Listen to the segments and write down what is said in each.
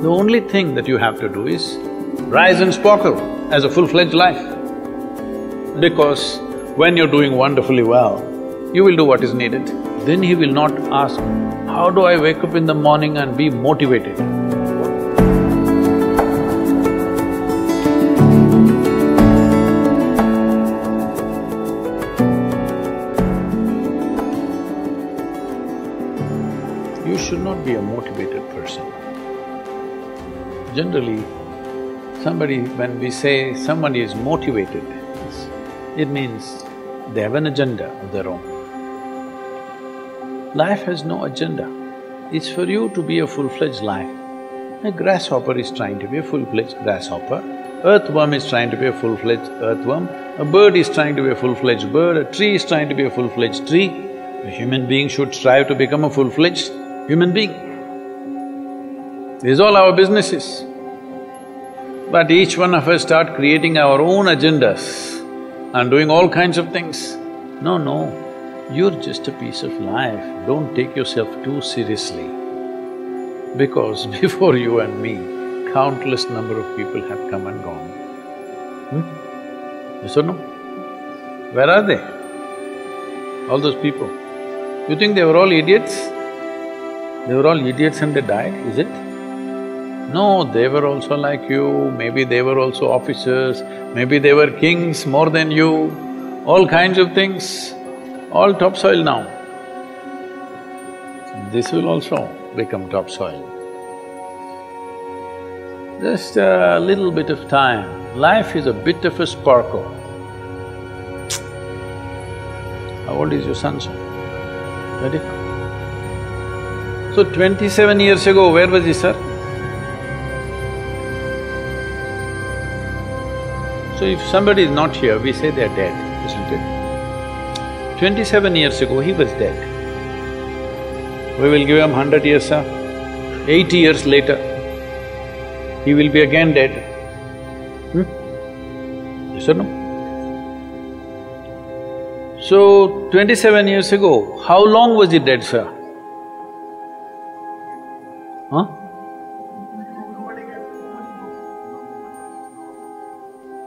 The only thing that you have to do is rise and sparkle as a full-fledged life. Because when you're doing wonderfully well, you will do what is needed. Then he will not ask, how do I wake up in the morning and be motivated? You should not be a motivated person. Generally, when we say somebody is motivated, it means they have an agenda of their own. Life has no agenda. It's for you to be a full-fledged life. A grasshopper is trying to be a full-fledged grasshopper, earthworm is trying to be a full-fledged earthworm, a bird is trying to be a full-fledged bird, a tree is trying to be a full-fledged tree. A human being should strive to become a full-fledged human being. This is all our business is. But each one of us start creating our own agendas and doing all kinds of things. No, you're just a piece of life, don't take yourself too seriously. Because before you and me, countless number of people have come and gone. Yes or no? Where are they? All those people. You think they were all idiots? They were all idiots and they died, is it? No, they were also like you, maybe they were also officers, maybe they were kings more than you, all kinds of things, all topsoil now. This will also become topsoil. Just a little bit of time. Life is a bit of a sparkle. How old is your son, sir? 20? So 27 years ago, where was he, sir? So if somebody is not here, we say they're dead, isn't it? 27 years ago, he was dead. We will give him 100 years, sir. 80 years later, he will be again dead. Yes or no? So, 27 years ago, how long was he dead, sir? Huh?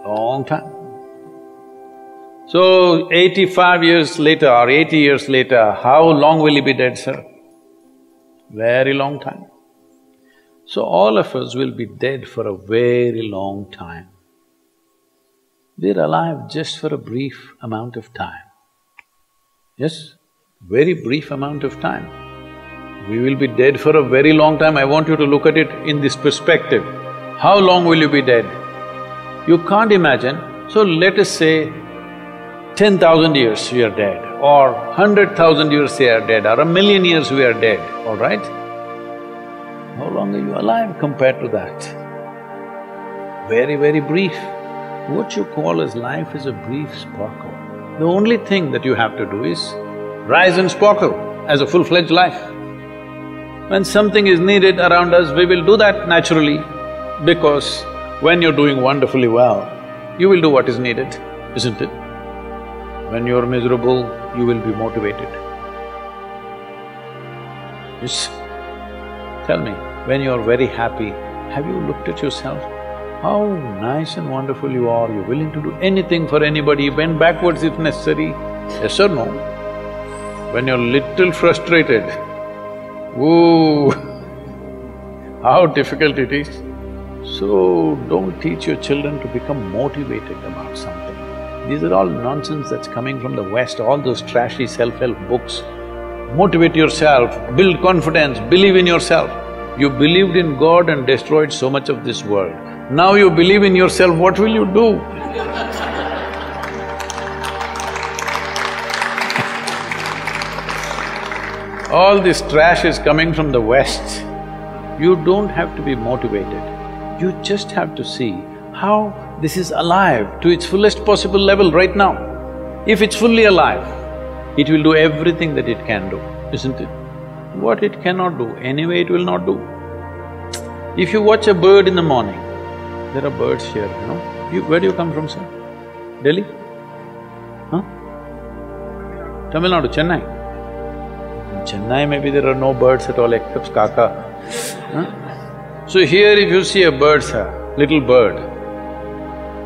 Long time. So, 85 years later or 80 years later, how long will he be dead, sir? Very long time. So, all of us will be dead for a very long time. We're alive just for a brief amount of time. Yes, very brief amount of time. We will be dead for a very long time. I want you to look at it in this perspective. How long will you be dead? You can't imagine. So let us say 10,000 years we are dead, or 100,000 years we are dead, or 1,000,000 years we are dead, all right? How long are you alive compared to that? Very, very brief. What you call as life is a brief sparkle. The only thing that you have to do is rise and sparkle as a full-fledged life. When something is needed around us, we will do that naturally, because when you're doing wonderfully well, you will do what is needed, isn't it? When you're miserable, you will be motivated. Yes. Tell me, when you're very happy, have you looked at yourself? How nice and wonderful you are, you're willing to do anything for anybody, bend backwards if necessary, yes or no? When you're little frustrated, woo, how difficult it is. So, don't teach your children to become motivated about something. These are all nonsense that's coming from the West, all those trashy self-help books. Motivate yourself, build confidence, believe in yourself. You believed in God and destroyed so much of this world. Now you believe in yourself, what will you do? All this trash is coming from the West. You don't have to be motivated. You just have to see how this is alive to its fullest possible level right now. If it's fully alive, it will do everything that it can do, isn't it? What it cannot do, anyway it will not do. If you watch a bird in the morning, there are birds here, you know. Where do you come from, sir? Delhi? Huh? Tamil Nadu, Chennai? In Chennai maybe there are no birds at all except kaka. Huh? So here if you see a bird, sir, little bird,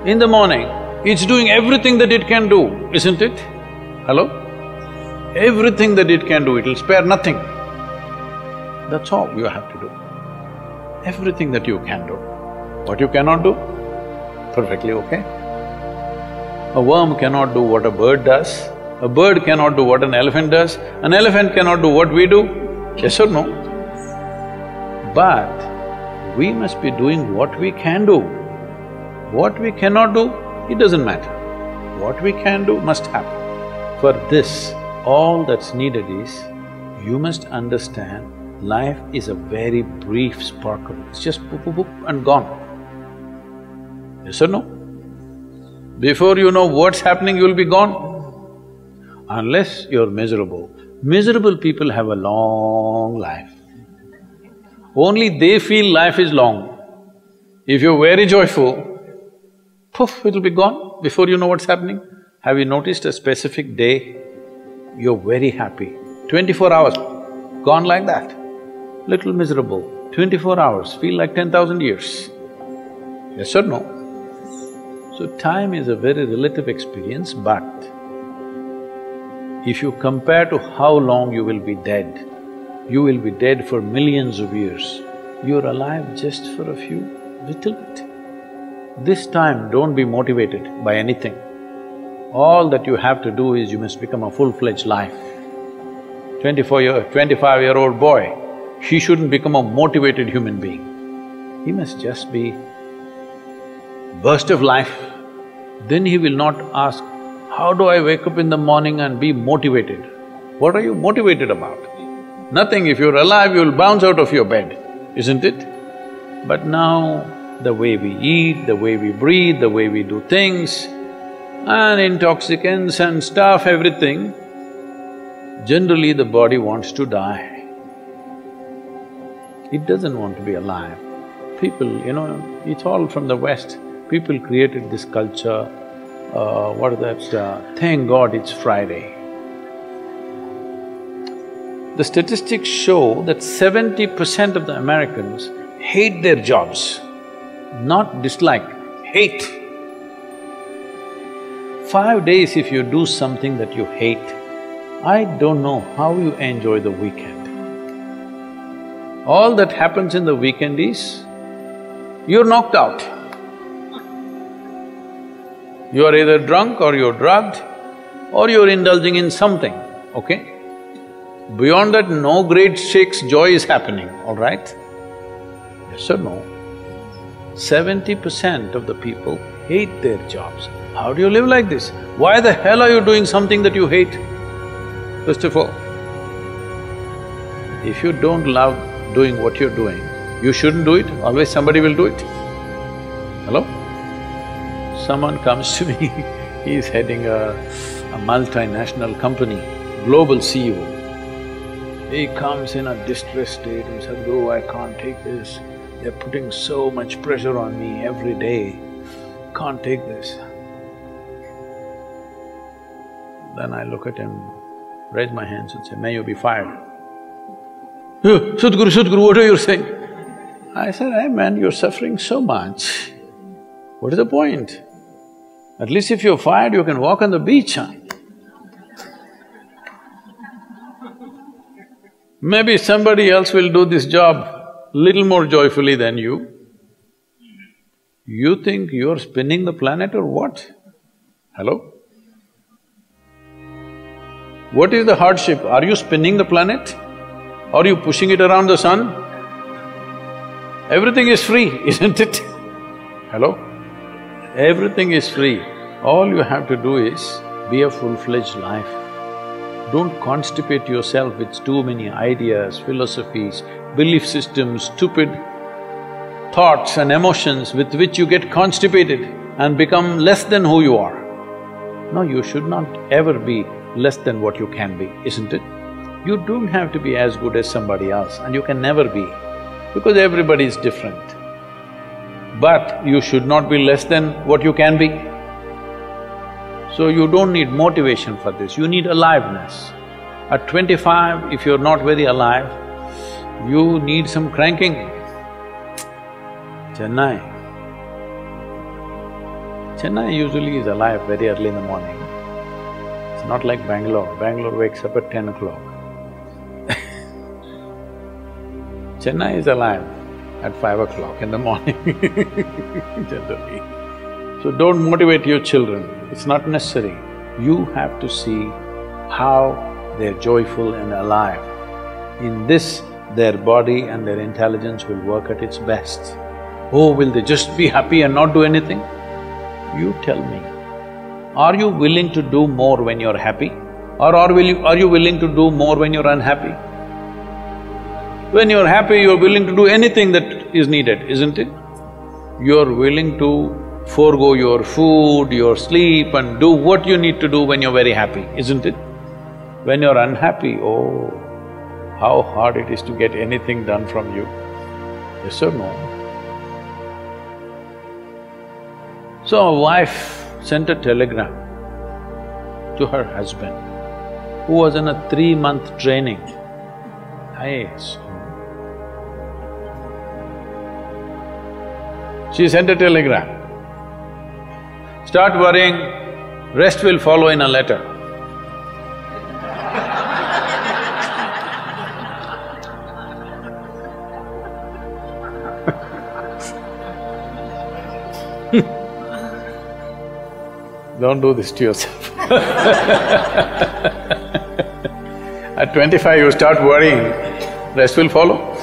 in the morning, it's doing everything that it can do, isn't it? Hello? Everything that it can do, it'll spare nothing. That's all you have to do. Everything that you can do. What you cannot do, perfectly okay. A worm cannot do what a bird does, a bird cannot do what an elephant does, an elephant cannot do what we do, yes or no? But we must be doing what we can do. What we cannot do, it doesn't matter. What we can do must happen. For this, all that's needed is, you must understand life is a very brief sparkle, it's just boop, boop, boop and gone. Yes or no? Before you know what's happening, you'll be gone. Unless you're miserable. Miserable people have a long life. Only they feel life is long. If you're very joyful, poof, it'll be gone before you know what's happening. Have you noticed a specific day, you're very happy, 24 hours, gone like that. Little miserable, 24 hours, feel like 10,000 years. Yes or no? So time is a very relative experience, but if you compare to how long you will be dead, you will be dead for millions of years. You're alive just for a few, little bit. This time, don't be motivated by anything. All that you have to do is you must become a full-fledged life. 25-year-old boy, he shouldn't become a motivated human being. He must just be burst of life. Then he will not ask, how do I wake up in the morning and be motivated? What are you motivated about? Nothing. If you're alive, you'll bounce out of your bed, isn't it? But now, the way we eat, the way we breathe, the way we do things, and intoxicants and stuff, everything, generally the body wants to die. It doesn't want to be alive. People, it's all from the West. People created this culture, thank God it's Friday. The statistics show that 70% of the Americans hate their jobs, not dislike, hate. 5 days if you do something that you hate, I don't know how you enjoy the weekend. All that happens in the weekend is, you're knocked out. You are either drunk or you're drugged or you're indulging in something, okay? Beyond that, no great shakes joy is happening, all right? Yes or no? 70% of the people hate their jobs. How do you live like this? Why the hell are you doing something that you hate? First of all, if you don't love doing what you're doing, you shouldn't do it, always somebody will do it. Hello? Someone comes to me, he's heading a multinational company, global CEO. He comes in a distressed state and says, Sadhguru, I can't take this. They're putting so much pressure on me every day, can't take this. Then I look at him, raise my hands and say, may you be fired. Sadhguru, Sadhguru, what are you saying? I said, hey man, you're suffering so much. What is the point? At least if you're fired, you can walk on the beach, huh? Maybe somebody else will do this job little more joyfully than you. You think you're spinning the planet or what? Hello? What is the hardship? Are you spinning the planet? Are you pushing it around the sun? Everything is free, isn't it? Hello? Everything is free. All you have to do is be a full-fledged life. Don't constipate yourself with too many ideas, philosophies, belief systems, stupid thoughts and emotions with which you get constipated and become less than who you are. No, you should not ever be less than what you can be, isn't it? You don't have to be as good as somebody else, and you can never be, because everybody is different. But you should not be less than what you can be. So you don't need motivation for this, you need aliveness. At 25, if you're not very alive, you need some cranking. Chennai. Chennai usually is alive very early in the morning. It's not like Bangalore. Bangalore wakes up at 10 o'clock. Chennai is alive at 5 o'clock in the morning generally. So don't motivate your children, it's not necessary. You have to see how they're joyful and alive. In this, their body and their intelligence will work at its best. Oh, will they just be happy and not do anything? You tell me, are you willing to do more when you're happy? Or are you willing to do more when you're unhappy? When you're happy, you're willing to do anything that is needed, isn't it? You're willing to forego your food, your sleep and do what you need to do when you're very happy, isn't it? When you're unhappy, oh, how hard it is to get anything done from you. Yes or no? So a wife sent a telegram to her husband, who was in a 3-month training, IAS. She sent a telegram, start worrying, rest will follow in a letter. Don't do this to yourself. At 25 you start worrying, rest will follow.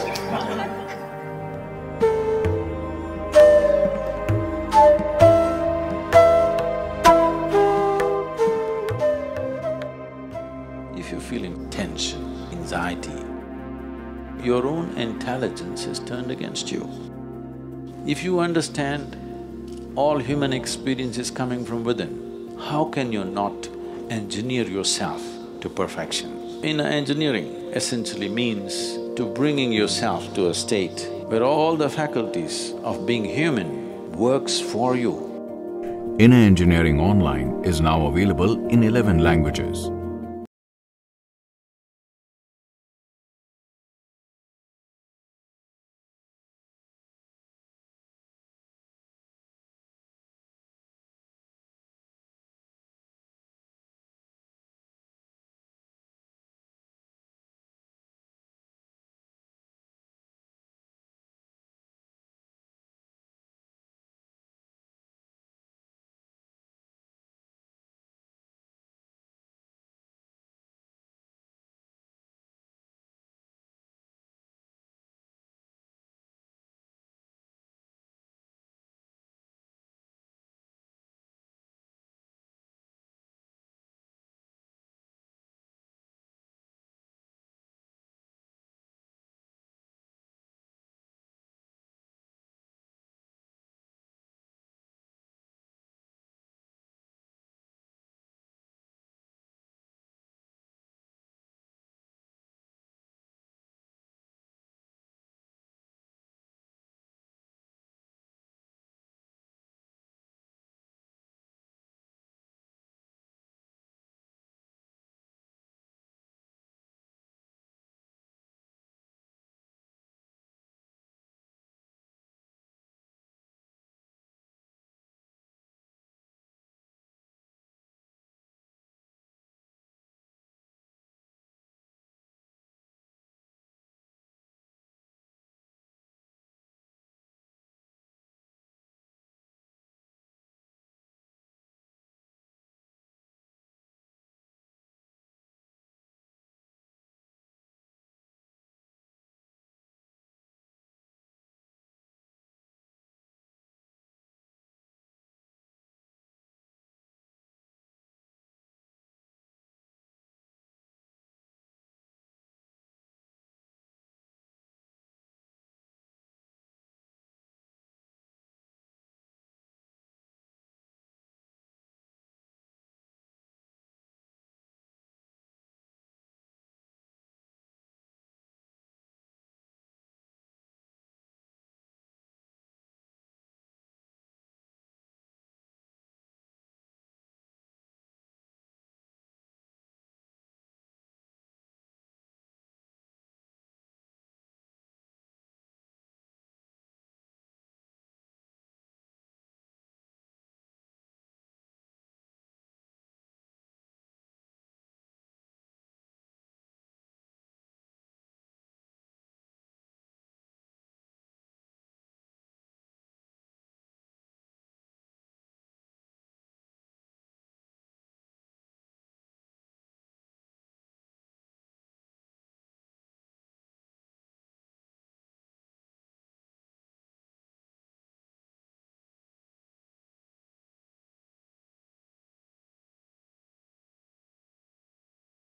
If you're feeling tension, anxiety, your own intelligence is turned against you. If you understand all human experience is coming from within, how can you not engineer yourself to perfection? Inner engineering essentially means to bringing yourself to a state where all the faculties of being human works for you. Inner Engineering Online is now available in 11 languages.